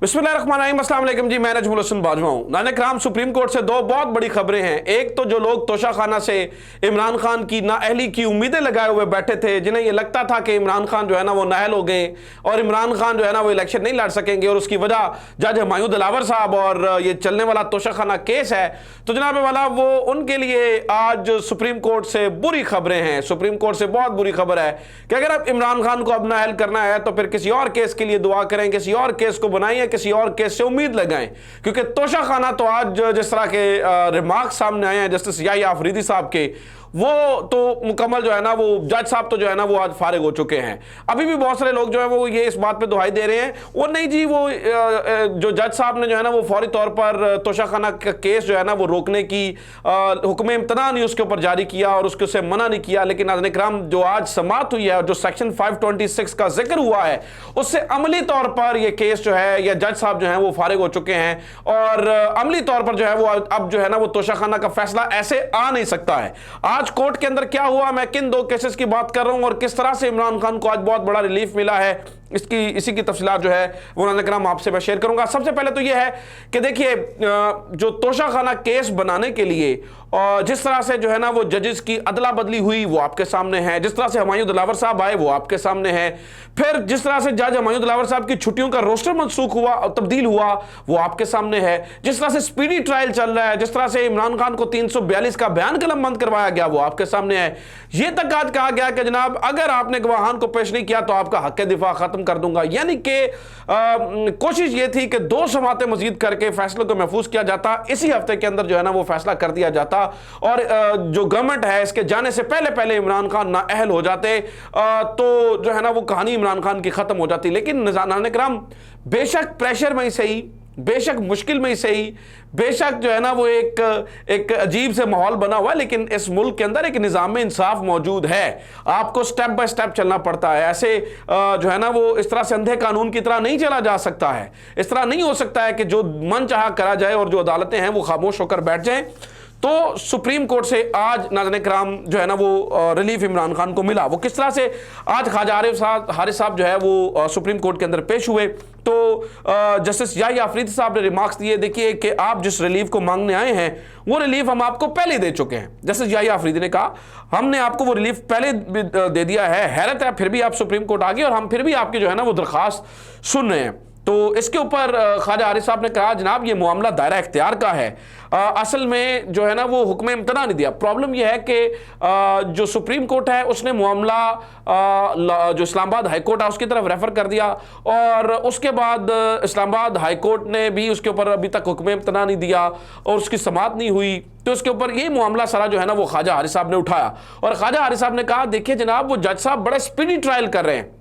बिस्मिल्लाहिर्रहमानिर्रहीम, अस्सलाम वालेकुम जी। मैं नजमुल हसन बाजवा हूं। नाज़रीन, सुप्रीम कोर्ट से दो बहुत बड़ी खबरें हैं। एक तो जो लोग तोशाखाना से इमरान खान की नाअहली की उम्मीदें लगाए हुए बैठे थे, जिन्हें यह लगता था कि इमरान खान जो है ना वो नाअहल हो गए और इमरान खान जो है ना वो इलेक्शन नहीं लड़ सकेंगे और उसकी वजह जज हुमायूं दिलावर साहब और ये चलने वाला तोशाखाना केस है, तो जनाब वाला वो उनके लिए आज सुप्रीम कोर्ट से बुरी खबरें हैं। सुप्रीम कोर्ट से बहुत बुरी खबर है कि अगर अब इमरान खान को अब नाअहल करना है तो फिर किसी और केस के लिए दुआ करें, किसी और केस को बनाइए, किसी और केस से उम्मीद लगाएं। क्योंकि तोशाखाना तो आज जिस तरह के रिमार्क्स सामने आए हैं जस्टिस याहिया अफरीदी साहब के, वो तो मुकम्मल जो है ना वो जज साहब तो जो है ना वो आज फारिग हो चुके हैं। अभी भी बहुत सारे लोग जो है वो ये इस बात पे दुहाई दे रहे हैं, वो नहीं जी वो जो जज साहब ने जो है ना वो फौरी तौर पर तोशाखाना का केस जो है ना वो रोकने की हुक्म इम्तना नहीं उसके ऊपर जारी किया और उसके उससे मना नहीं किया। लेकिन नाज़रीन इकराम, जो आज समाअत हुई है और जो सेक्शन 526 का जिक्र हुआ है, उससे अमली तौर पर यह केस जो है या जज साहब जो है वो फारिग हो चुके हैं और अमली तौर पर जो है वो अब जो है ना वो तोशाखाना का फैसला ऐसे आ नहीं सकता है। आज कोर्ट के अंदर क्या हुआ, मैं किन दो केसेस की बात कर रहा हूं और किस तरह से इमरान खान को आज बहुत बड़ा रिलीफ मिला है, इसी की तफसीलात जो है वो नाज़रीन आपसे मैं शेयर करूंगा। सबसे पहले तो यह है कि देखिए, जो तोशाखाना केस बनाने के लिए और जिस तरह से जो है ना वो जजेस की अदला बदली हुई वो आपके सामने है, जिस तरह से हुमायूं दिलावर साहब आए वो आपके सामने है, फिर जिस तरह से जज हुमायूं दिलावर साहब की छुट्टियों का रोस्टर मनसूख हुआ और तब्दील हुआ वो आपके सामने है, जिस तरह से स्पीडी ट्रायल चल रहा है, जिस तरह से इमरान खान को 342 का बयान कलमबंद करवाया गया वो आपके सामने है। यह तक आज कहा गया कि जनाब अगर आपने गवाहान को पेश नहीं किया तो आपका हक दिफा खत्म कर दूंगा। यानी कि कोशिश ये थी कि 2 समातें मजीद करके फैसले को महफूज किया जाता, इसी हफ्ते के अंदर जो है ना वो फैसला कर दिया जाता और जो गवर्नमेंट है इसके जाने से पहले पहले इमरान खान नाअहल हो जाते तो जो है ना वो कहानी इमरान खान की खत्म हो जाती। लेकिन नाज़रीन इकराम, बेशक प्रेशर में ही सही, बेशक मुश्किल में ही सही, बेशक जो है ना वो एक अजीब से माहौल बना हुआ है, लेकिन इस मुल्क के अंदर एक निज़ाम इंसाफ मौजूद है। आपको स्टेप बाय स्टेप चलना पड़ता है। ऐसे जो है ना वो इस तरह से अंधे कानून की तरह नहीं चला जा सकता है। इस तरह नहीं हो सकता है कि जो मन चाहा करा जाए और जो अदालतें हैं वो खामोश होकर बैठ जाएं। तो सुप्रीम कोर्ट से आज नाज़रीन इकराम जो है ना वो रिलीफ इमरान खान को मिला। वो किस तरह से आज ख्वाजा हारिस साहब जो है वो सुप्रीम कोर्ट के अंदर पेश हुए तो जस्टिस याहिया अफरीदी साहब ने रिमार्क्स दिए। देखिए कि आप जिस रिलीफ को मांगने आए हैं वो रिलीफ हम आपको पहले दे चुके हैं। जस्टिस याहिया अफरीदी ने कहा हमने आपको वो रिलीफ पहले दे दिया है। हैरत है फिर भी आप सुप्रीम कोर्ट आ गए और हम फिर भी आपकी जो है ना वो दरख्वास्त सुन रहे हैं। तो इसके ऊपर ख्वाजा हारिस साहब ने कहा जनाब ये मामला दायरा इख्तियार का है, असल में जो है ना वो हुक्म इम्तना नहीं दिया। प्रॉब्लम यह है कि जो सुप्रीम कोर्ट है उसने मामला जो इस्लामाबाद हाई कोर्ट है उसकी तरफ रेफर कर दिया और उसके बाद इस्लामाबाद हाई कोर्ट ने भी उसके ऊपर अभी तक हुक्म इम्तना नहीं दिया और उसकी समाअत नहीं हुई। तो उसके ऊपर ये मामला सारा जो है ना वो ख्वाजा हारिस साहब ने उठाया और ख्वाजा हारिस साहब ने कहा देखिए जनाब वो जज साहब बड़ा स्पीडी ट्रायल कर रहे हैं।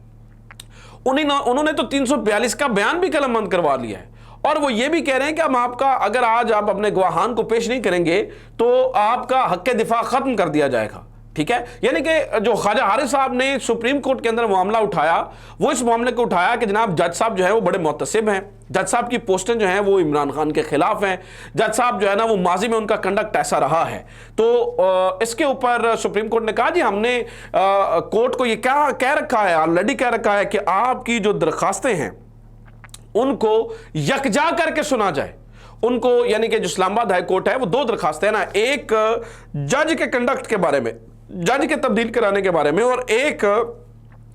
उन्होंने तो 342 का बयान भी कलमबंद करवा लिया है और वो ये भी कह रहे हैं कि हम आपका अगर आज आप अपने गवाहान को पेश नहीं करेंगे तो आपका हक दिफा खत्म कर दिया जाएगा। ठीक है, यानी कि जो ख्वाजा हारिस साहब ने सुप्रीम कोर्ट के अंदर मामला उठाया वो इस मामले को उठाया कि जनाब जज साहब जो है वो बड़े मुतसिब हैं, जज साहब की पोस्टें जो हैं वो इमरान खान के खिलाफ हैं, जज साहब जो है ना वो माजी में उनका कंडक्ट ऐसा रहा है। तो इसके ऊपर सुप्रीम कोर्ट ने कहा जी हमने कोर्ट को ये क्या कह रखा है, ऑलरेडी कह रखा है कि आपकी जो दरखास्तें हैं उनको यकजा करके सुना जाए। उनको यानी कि जो इस्लामाबाद हाई कोर्ट है वो 2 दरखास्तें हैं ना, एक जज के कंडक्ट के बारे में, जज के तब्दील कराने के बारे में और एक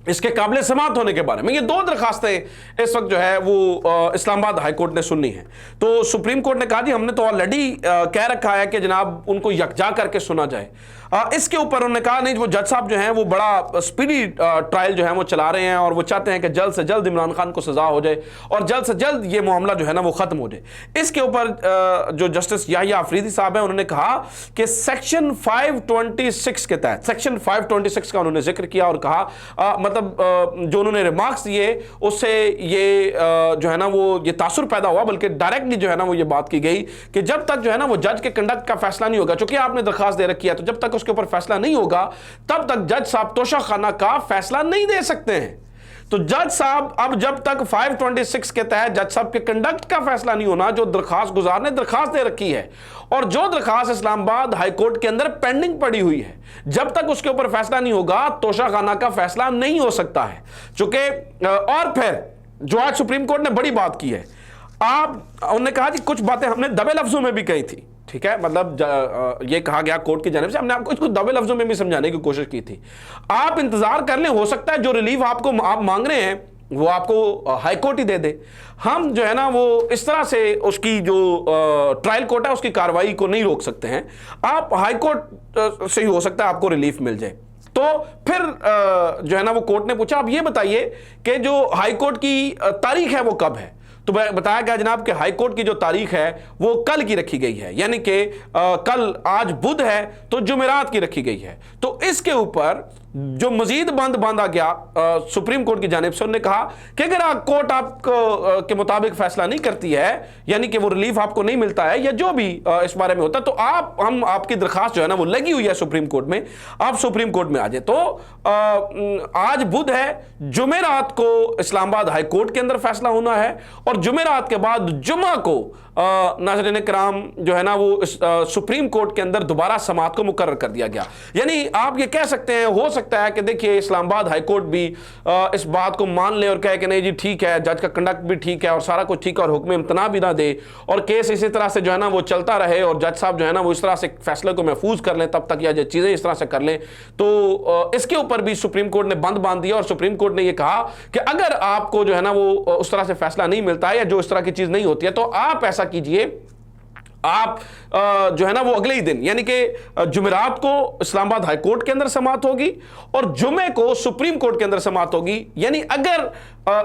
इसके काबिल समाअत होने के बारे में। ये 2 दरखास्तें इस वक्त जो है वो इस्लामाबाद हाई कोर्ट ने सुननी है। तो सुप्रीम कोर्ट ने कहा जी हमने तो ऑलरेडी कह रखा है कि जनाब उनको यकजा करके सुना जाए। इसके ऊपर उन्होंने कहा नहीं वो जज साहब जो हैं वो बड़ा स्पीडी ट्रायल जो है वो चला रहे हैं और वो चाहते हैं कि जल्द से जल्द इमरान खान को सजा हो जाए और जल्द से जल्द ये मामला जो है ना वो खत्म हो जाए। इसके ऊपर जो जस्टिस याहिया अफरीदी साहब हैं उन्होंने कहा कि सेक्शन 526 के तहत, सेक्शन 526 का उन्होंने जिक्र किया और कहा मतलब जो उन्होंने रिमार्क्स दिए उससे ये जो है ना वो ये तासुर पैदा हुआ, बल्कि डायरेक्टली जो है ना वो ये बात की गई कि जब तक जो है ना वो जज के कंडक्ट का फैसला नहीं होगा, चूंकि आपने दरखास्त दे रखी है तो जब तक उसके ऊपर फैसला नहीं होगा तब तक जज साहब तोशाखाना का फैसला नहीं दे सकते हैं। तो जज साहब अब जब तक 526 के तहत जज साहब के कंडक्ट का फैसला नहीं होना, जो दरखास्त गुजार ने दरखास्त दे रखी है और जो दरखास्त इस्लामाबाद हाई कोर्ट के अंदर पेंडिंग पड़ी हुई है, जब तक उसके ऊपर फैसला नहीं होगा तोशाखाना का फैसला नहीं हो सकता है। चूंकि और फिर जो आज सुप्रीम कोर्ट ने बड़ी बात की है, आप उन्होंने कहा कि कुछ बातें हमने दबे लफ्जों में भी कही थी, ठीक है, मतलब ये कहा गया कोर्ट की जानिब से, हमने आपको इसको दबे लफ्जों में भी समझाने की कोशिश की थी। आप इंतजार कर लें, हो सकता है जो रिलीफ आपको आप मांग रहे हैं वो आपको हाई कोर्ट ही दे दे। हम जो है ना वो इस तरह से उसकी जो ट्रायल कोर्ट है उसकी कार्रवाई को नहीं रोक सकते हैं। आप हाई कोर्ट से ही हो सकता है आपको रिलीफ मिल जाए। तो फिर जो है ना वो कोर्ट ने पूछा, आप ये बताइए कि जो हाई कोर्ट की तारीख है वो कब है? तो बताया गया जनाब कि हाई कोर्ट की जो तारीख है वो कल की रखी गई है, यानी कि कल, आज बुध है तो जुमेरात की रखी गई है। तो इसके ऊपर जो मजीद बंद बांधा गया सुप्रीम कोर्ट की जानिब से, उन्होंने कहा कि अगर कोर्ट आपको के मुताबिक फैसला नहीं करती है, यानी कि वो रिलीफ आपको नहीं मिलता है या जो भी इस बारे में होता है, तो हम आपकी दरखास्त जो है ना वो लगी हुई है सुप्रीम कोर्ट में, आप सुप्रीम कोर्ट में आ जाए। तो आज बुध है, जुमेरात को इस्लामाबाद हाई कोर्ट के अंदर फैसला होना है और जुमेरात के बाद जुमा को नाज़रीन किराम जो है ना वो सुप्रीम कोर्ट के अंदर दोबारा समाअत को मुकर्रर कर दिया गया। यानी आप ये कह सकते हैं, हो सकता है कि देखिए इस्लामाबाद हाई कोर्ट भी इस बात को मान ले और कहे कि नहीं जी ठीक है, जज का कंडक्ट भी ठीक है और सारा कुछ ठीक है और हुक्म इम्तना भी ना दे और केस इसी तरह से जो है ना वो चलता रहे और जज साहब जो है ना वो इस तरह से फैसले को महफूज कर लें तब तक, या जो चीज़ें इस तरह से कर लें। तो इसके ऊपर भी सुप्रीम कोर्ट ने बंद बांध दिया और सुप्रीम कोर्ट ने यह कहा कि अगर आपको जो है ना वो उस तरह से फैसला नहीं मिलता है या जो इस तरह की चीज़ नहीं होती है तो आप ऐसा कीजिए, आप जो है ना वो अगले ही दिन यानी कि जुमेरात को इस्लामाबाद हाई कोर्ट के अंदर समाअत होगी और जुमे को सुप्रीम कोर्ट के अंदर समाअत होगी। यानी अगर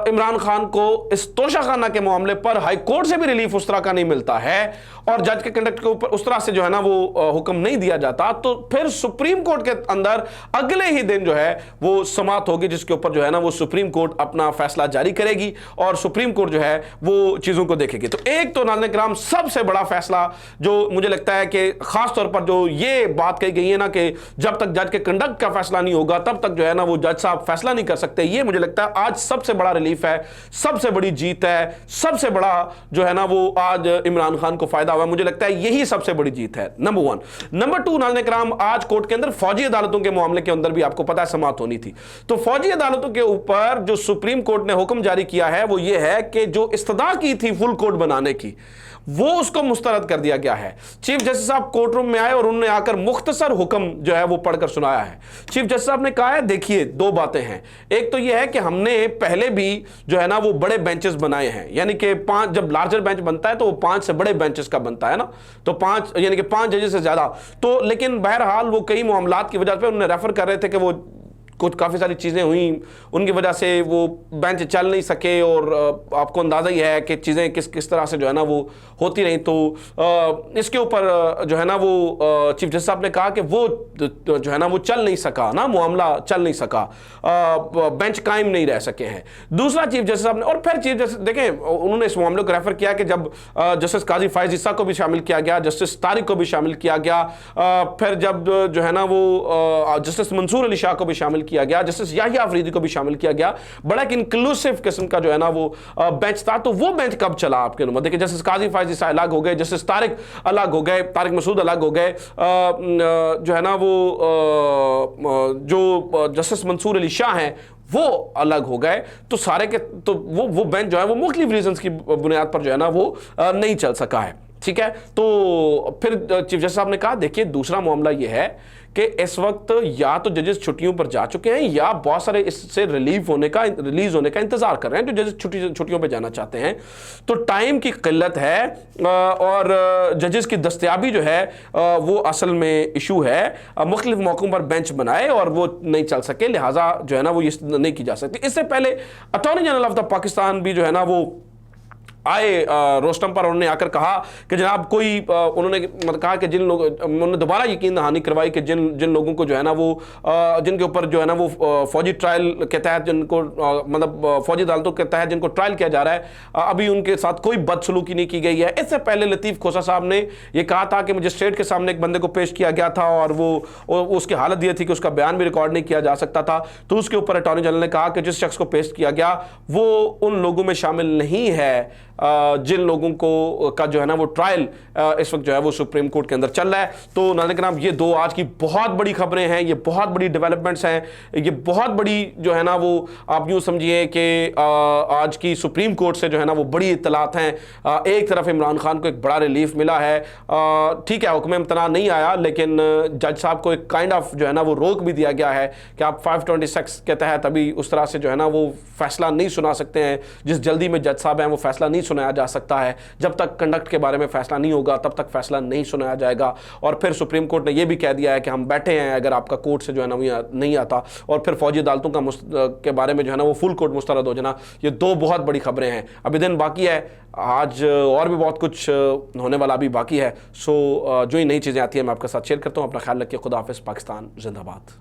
इमरान खान को इस तोशाखाना के मामले पर हाई कोर्ट से भी रिलीफ उस तरह का नहीं मिलता है और जज के कंडक्ट के ऊपर उस तरह से जो है ना वो हुक्म नहीं दिया जाता, तो फिर सुप्रीम कोर्ट के अंदर अगले ही दिन जो है वो समाअत होगी, जिसके ऊपर जो है ना वो सुप्रीम कोर्ट अपना फैसला जारी करेगी और सुप्रीम कोर्ट जो है वो चीज़ों को देखेगी। तो एक तो नाज़रीन किराम सबसे बड़ा फैसला जो मुझे लगता है कि खास तौर पर जो ये बात कही गई है ना कि जब तक जज के कंडक्ट का फैसला नहीं होगा तब तक जो है ना वो जज साहब फैसला नहीं कर सकते, ये मुझे लगता है आज सबसे बड़ा रिलीफ है, सबसे बड़ी जीत है, सबसे बड़ा जो है ना वो आज इमरान खान को फायदा हुआ। मुझे लगता है यही सबसे बड़ी जीत है, नंबर वन। नंबर टू नाज़रीन किराम, आज कोर्ट के अंदर फौजी अदालतों के मामले के अंदर भी आपको पता है समाअत होनी थी, तो फौजी अदालतों के ऊपर जो सुप्रीम कोर्ट ने हुक्म जारी किया है वो ये है कि जो इस्तदा की थी फुल कोर्ट बनाने की वो उसको मुस्तरद कर दिया गया है। चीफ जस्टिस साहब कोर्ट रूम में आए और उन्होंने आकर मुख्तसर हुक्म जो है वो पढ़कर सुनाया है। चीफ जस्टिस साहब ने कहा है, देखिए दो बातें हैं, एक तो ये है कि हमने पहले भी जो है ना वो बड़े बेंचेस बनाए हैं, यानी कि 5, जब लार्जर बेंच बनता है तो वो 5 से बड़े बेंचेस का बनता है ना, तो 5 यानी कि 5 जजेस से ज्यादा, तो लेकिन बहरहाल वो कई मामलात की वजह से उन्होंने रेफर कर रहे थे कि वो कुछ काफ़ी सारी चीज़ें हुई उनकी वजह से वो बेंच चल नहीं सके और आपको अंदाज़ा ही है कि चीज़ें किस तरह से जो है ना वो होती रही। तो इसके ऊपर जो है ना वो चीफ जस्टिस साहब ने कहा कि वो जो है ना वो चल नहीं सका ना, मामला चल नहीं सका, बेंच कायम नहीं रह सके हैं। दूसरा चीफ जस्टिस साहब ने, और फिर चीफ जस्टिस देखें उन्होंने इस मामले को रेफर किया कि जब जस्टिस काजी फायज ईसा को भी शामिल किया गया, जस्टिस तारिक को भी शामिल किया गया, फिर जब जो है ना वो जस्टिस मंसूर अली शाह को भी शामिल किया गया, जस्टिस याहिया अफरीदी को भी शामिल किया गया, बड़ा एक इंक्लूसिव किस्म का जो है ना वो बेंच था। तो वो बेंच कब चला आपके अनुमति? देखिए जस्टिस काजी फायज ईसा अलग हो गए, जस्टिस तारिक अलग हो गए, तारिक मसूद अलग हो गए, जो है ना वो जो जस्टिस मंसूर अली शाह हैं वो अलग हो गए, तो सारे के तो वो बेंच जो है वो मुख्तलिफ रीजंस की बुनियाद पर जो है ना वो नहीं चल सका है, ठीक है। तो फिर चीफ जस्टिस साहब ने कहा, देखिए दूसरा मामला ये है कि इस वक्त या तो जजेस छुट्टियों पर जा चुके हैं या बहुत सारे इससे रिलीज होने का इंतजार कर रहे हैं, जो जजेस छुट्टियों पर जाना चाहते हैं, तो टाइम की किल्लत है और जजेस की दस्तयाबी जो है वो असल में इशू है। मुख्तलिफ मौकों पर बेंच बनाए और वो नहीं चल सके, लिहाजा जो है ना वो ये नहीं की जा सकती। इससे पहले attorney general of the Pakistan भी जो है ना वो आए रोस्टम पर, उन्होंने आकर कहा कि जनाब कोई उन्होंने कहा कि जिन लोगों, उन्होंने दोबारा यकीन दहानी करवाई कि जिन लोगों को जो है ना वो जिनके ऊपर जो है ना वो फौजी ट्रायल के तहत जिनको मतलब फौजी अदालतों के तहत जिनको ट्रायल किया जा रहा है, अभी उनके साथ कोई बदसलूकी नहीं की गई है। इससे पहले लतीफ़ खोसा साहब ने ये कहा था कि मजिस्ट्रेट के सामने एक बंदे को पेश किया गया था और वो उसकी हालत ये थी कि उसका बयान भी रिकॉर्ड नहीं किया जा सकता था, तो उसके ऊपर अटॉर्नी जनरल ने कहा कि जिस शख्स को पेश किया गया वो उन लोगों में शामिल नहीं है जिन लोगों को का जो है ना वो ट्रायल इस वक्त जो है वो सुप्रीम कोर्ट के अंदर चल रहा है। तो नाज़रीन किराम, ये दो आज की बहुत बड़ी खबरें हैं, ये बहुत बड़ी डेवलपमेंट्स हैं, ये बहुत बड़ी जो है ना वो आप यूँ समझिए कि आज की सुप्रीम कोर्ट से जो है ना वो बड़ी इत्तलात हैं। एक तरफ इमरान खान को एक बड़ा रिलीफ मिला है, ठीक है हुक्म इम्तना नहीं आया, लेकिन जज साहब को एक काइंड ऑफ जो है ना वो रोक भी दिया गया है कि आप 526 के तहत अभी उस तरह से जो है ना वो फैसला नहीं सुना सकते हैं। जिस जल्दी में जज साहब हैं वो फैसला नहीं सुनाया जा सकता है, जब तक कंडक्ट के बारे में फैसला नहीं होगा तब तक फैसला नहीं सुनाया जाएगा। और फिर सुप्रीम कोर्ट ने यह भी कह दिया है कि हम बैठे हैं अगर आपका कोर्ट से जो है ना नहीं आता, और फिर फौजी अदालतों के बारे में जो है ना वो फुल कोर्ट मुस्तरद हो जाना। ये दो बहुत बड़ी खबरें हैं, अभी दिन बाकी है, आज और भी बहुत कुछ होने वाला भी बाकी है। सो जो ही नई चीज़ें आती हैं मैं आपके साथ शेयर करता हूँ। अपना ख्याल रखिए, खुदा हाफिज़, पाकिस्तान जिंदाबाद।